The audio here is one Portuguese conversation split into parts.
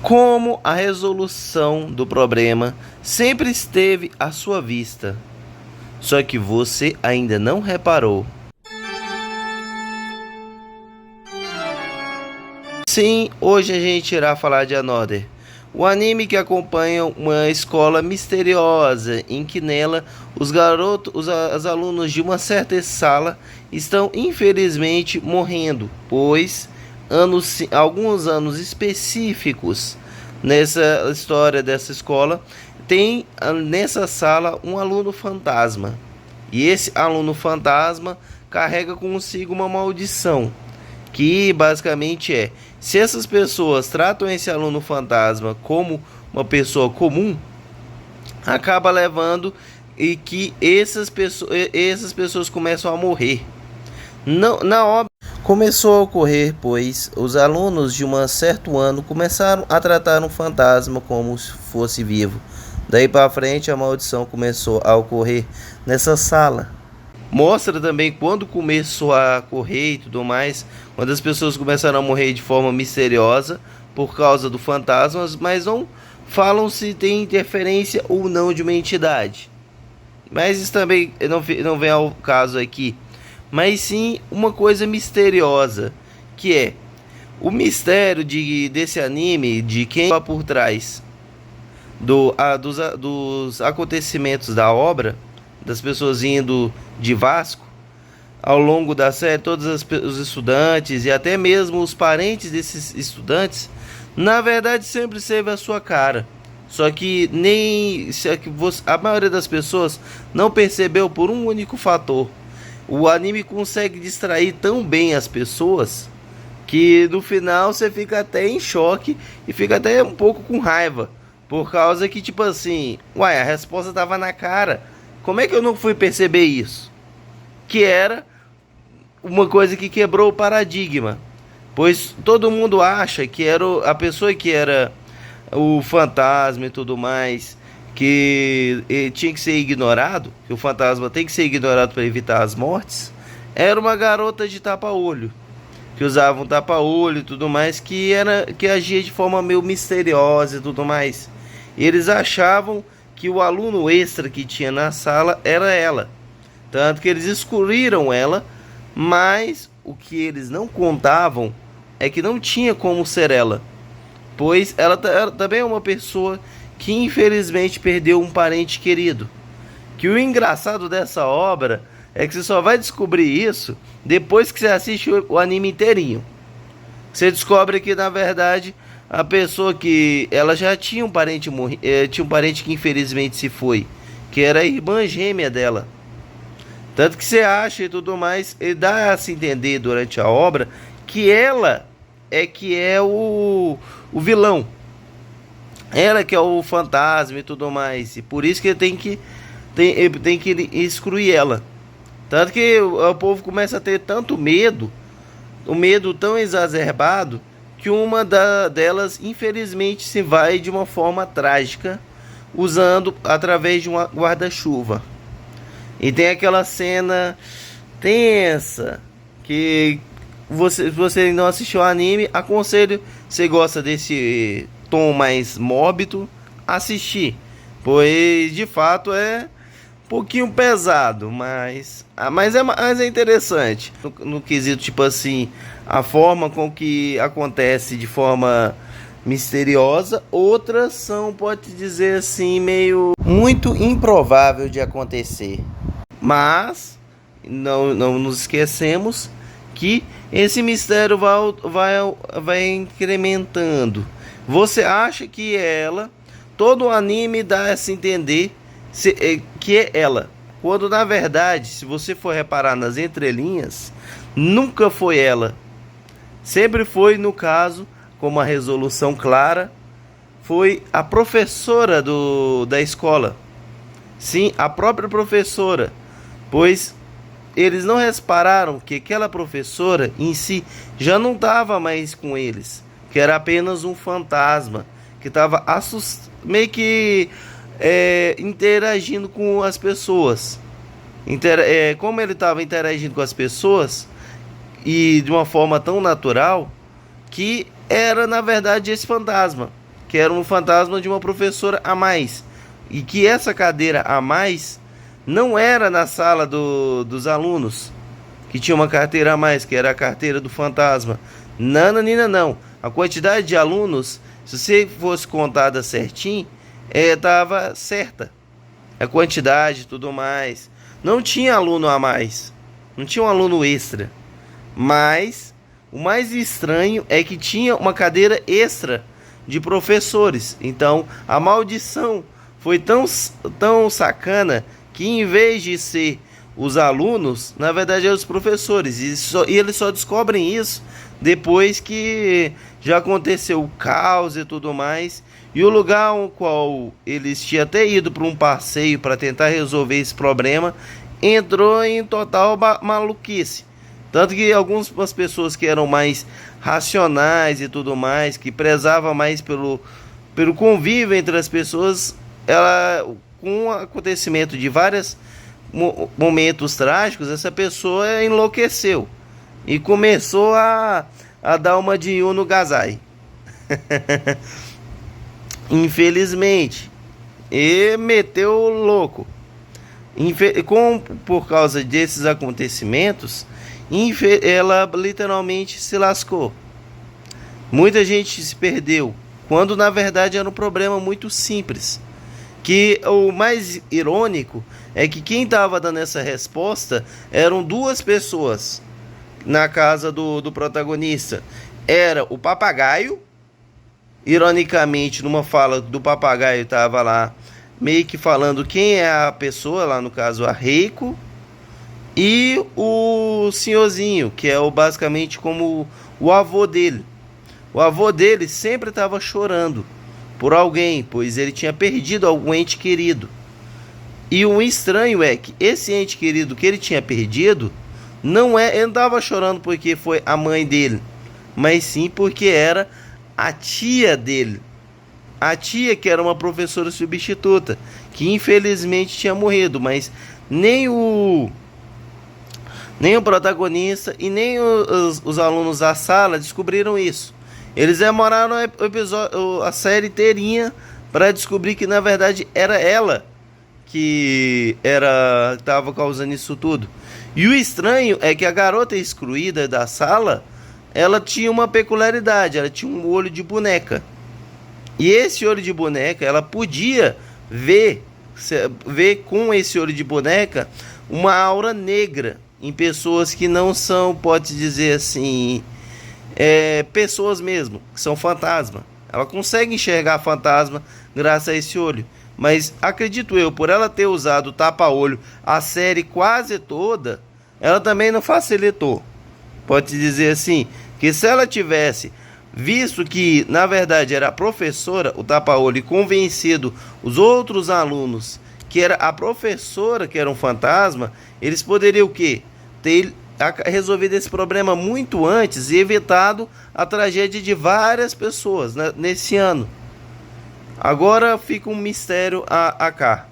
Como a resolução do problema sempre esteve à sua vista, só que você ainda não reparou. Sim, hoje a gente irá falar de Another, o anime que acompanha uma escola misteriosa em que nela os alunos de uma certa sala estão infelizmente morrendo, pois alguns anos específicos nessa história dessa escola tem nessa sala um aluno fantasma, e esse aluno fantasma carrega consigo uma maldição que basicamente se essas pessoas tratam esse aluno fantasma como uma pessoa comum, acaba levando e que essas pessoas começam a morrer. Na obra começou a ocorrer, pois os alunos de um certo ano começaram a tratar um fantasma como se fosse vivo. Daí para frente a maldição começou a ocorrer nessa sala. Mostra também quando começou a correr e tudo mais, quando as pessoas começaram a morrer de forma misteriosa por causa do fantasma, mas não falam se tem interferência ou não de uma entidade. Mas isso também não vem ao caso aqui. Mas sim uma coisa misteriosa, que é o mistério desse anime, de quem está por trás dos acontecimentos da obra, das pessoas indo de Vasco ao longo da série, todos os estudantes e até mesmo os parentes desses estudantes, na verdade sempre esteve a sua cara. Só que a maioria das pessoas não percebeu por um único fator. O anime consegue distrair tão bem as pessoas que no final você fica até em choque e fica até um pouco com raiva, por causa que tipo assim, a resposta estava na cara. Como é que eu não fui perceber isso? Que era uma coisa que quebrou o paradigma. Pois todo mundo acha que era a pessoa que era o fantasma e tudo mais, que tinha que ser ignorado, que o fantasma tem que ser ignorado para evitar as mortes, era uma garota de tapa-olho, que usava um tapa-olho e tudo mais, que agia de forma meio misteriosa e tudo mais. E eles achavam que o aluno extra que tinha na sala era ela. Tanto que eles excluíram ela, mas o que eles não contavam é que não tinha como ser ela, pois ela também é uma pessoa que infelizmente perdeu um parente querido. Que o engraçado dessa obra é que você só vai descobrir isso depois que você assiste o anime inteirinho. Você descobre que na verdade a pessoa que ela já tinha um parente tinha um parente que infelizmente se foi, que era a irmã gêmea dela. Tanto que você acha e tudo mais, ele dá a se entender durante a obra que ela é o vilão. Ela que é o fantasma e tudo mais, e por isso que ele tem que excluir ela. Tanto que o povo começa a ter tanto medo, um medo tão exacerbado, que uma delas infelizmente se vai de uma forma trágica, usando através de um guarda-chuva. E tem aquela cena tensa que se você não assistiu ao anime, aconselho, se gosta desse tom mais mórbido, assistir, pois de fato é um pouquinho pesado, mas é interessante no quesito tipo assim, a forma com que acontece de forma misteriosa. Outras são, pode dizer assim, meio muito improvável de acontecer, mas não nos esquecemos que esse mistério vai incrementando. Você acha que todo o anime dá a se entender que é ela, quando na verdade, se você for reparar nas entrelinhas, nunca foi ela. Sempre foi, no caso, como a resolução clara, foi a professora da escola. Sim, a própria professora, pois eles não repararam que aquela professora em si já não estava mais com eles, que era apenas um fantasma que estava meio que interagindo com as pessoas. Como ele estava interagindo com as pessoas e de uma forma tão natural, que era na verdade esse fantasma. que era um fantasma de uma professora a mais. E que essa cadeira a mais não era na sala dos alunos, que tinha uma carteira a mais, que era a carteira do fantasma. Nananina, não. A quantidade de alunos, se você fosse contada certinho, estava certa. A quantidade e tudo mais. Não tinha aluno a mais. Não tinha um aluno extra. Mas o mais estranho é que tinha uma cadeira extra de professores. Então a maldição foi tão sacana que, em vez de ser os alunos, na verdade eram os professores. E eles só descobrem isso depois que já aconteceu o caos e tudo mais. E o lugar ao qual eles tinham até ido para um passeio para tentar resolver esse problema entrou em total maluquice. Tanto que algumas pessoas que eram mais racionais e tudo mais, que prezavam mais pelo convívio entre as pessoas, com o acontecimento de vários momentos trágicos, essa pessoa enlouqueceu e começou a dar uma de Uno Gazai. Infelizmente, e meteu o louco. Por causa desses acontecimentos, ela literalmente se lascou. Muita gente se perdeu, quando na verdade era um problema muito simples. Que o mais irônico é que quem estava dando essa resposta eram duas pessoas na casa do protagonista. Era o papagaio. Ironicamente, numa fala do papagaio, estava lá meio que falando quem é a pessoa, lá no caso a Reiko, e o senhorzinho, que é basicamente como o avô dele. O avô dele sempre estava chorando por alguém, pois ele tinha perdido algum ente querido. E o estranho é que esse ente querido que ele tinha perdido ele não estava chorando porque foi a mãe dele, mas sim porque era a tia dele. A tia, que era uma professora substituta, que infelizmente tinha morrido, mas nem o protagonista e nem os alunos da sala descobriram isso. Eles demoraram a série inteirinha para descobrir que na verdade era ela que estava causando isso tudo. E o estranho é que a garota excluída da sala, ela tinha uma peculiaridade, ela tinha um olho de boneca. E esse olho de boneca, ela podia ver com esse olho de boneca uma aura negra em pessoas que não são, pode dizer assim, pessoas mesmo, que são fantasma. Ela consegue enxergar fantasma graças a esse olho. Mas acredito eu, por ela ter usado o tapa-olho a série quase toda, ela também não facilitou. Pode dizer assim, que se ela tivesse visto que na verdade era a professora, o tapa-olho, e convencido os outros alunos que era a professora que era um fantasma, eles poderiam o quê? Ter resolvido esse problema muito antes e evitado a tragédia de várias pessoas, né, nesse ano. Agora fica um mistério a cá.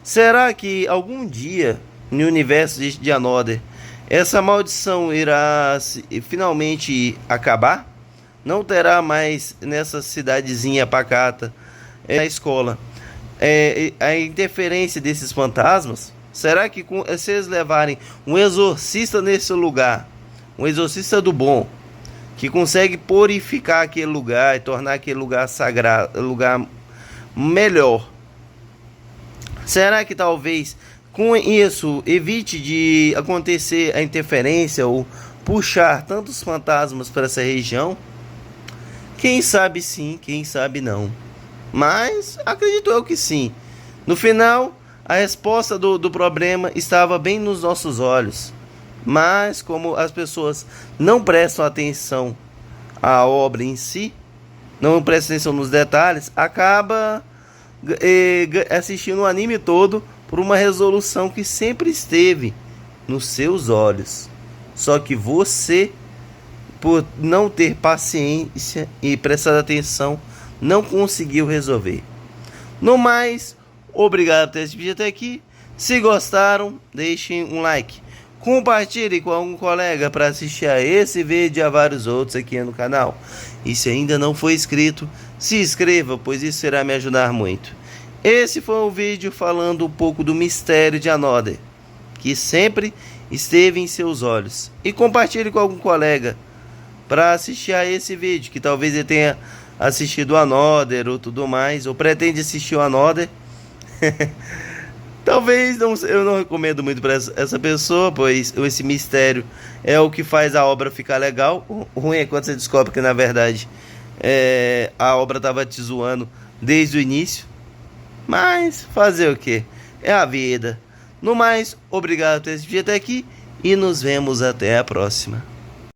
Será que algum dia no universo de Another essa maldição irá finalmente acabar? Não terá mais nessa cidadezinha pacata a escola a interferência desses fantasmas? Será que se eles levarem um exorcista nesse lugar, um exorcista do bom, que consegue purificar aquele lugar e tornar aquele lugar sagrado, lugar melhor, será que talvez com isso evite de acontecer a interferência ou puxar tantos fantasmas para essa região? Quem sabe sim, quem sabe não. Mas acredito eu que sim. No final, a resposta do problema estava bem nos nossos olhos. Mas como as pessoas não prestam atenção à obra em si, não prestam atenção nos detalhes, acaba assistindo o anime todo por uma resolução que sempre esteve nos seus olhos. Só que você, por não ter paciência e prestar atenção, não conseguiu resolver. No mais, obrigado por ter assistido até aqui. Se gostaram, deixem um like. Compartilhe com algum colega para assistir a esse vídeo e a vários outros aqui no canal. E se ainda não for inscrito, se inscreva, pois isso irá me ajudar muito. Esse foi um vídeo falando um pouco do mistério de Anodder, que sempre esteve em seus olhos. E compartilhe com algum colega para assistir a esse vídeo, que talvez ele tenha assistido o Anodder ou tudo mais, ou pretende assistir o Anodder. Talvez não, eu não recomendo muito para essa pessoa, pois esse mistério é o que faz a obra ficar legal. O ruim é quando você descobre que na verdade a obra estava te zoando desde o início. Mas fazer o que? É a vida. No mais, obrigado por ter assistido até aqui e nos vemos até a próxima.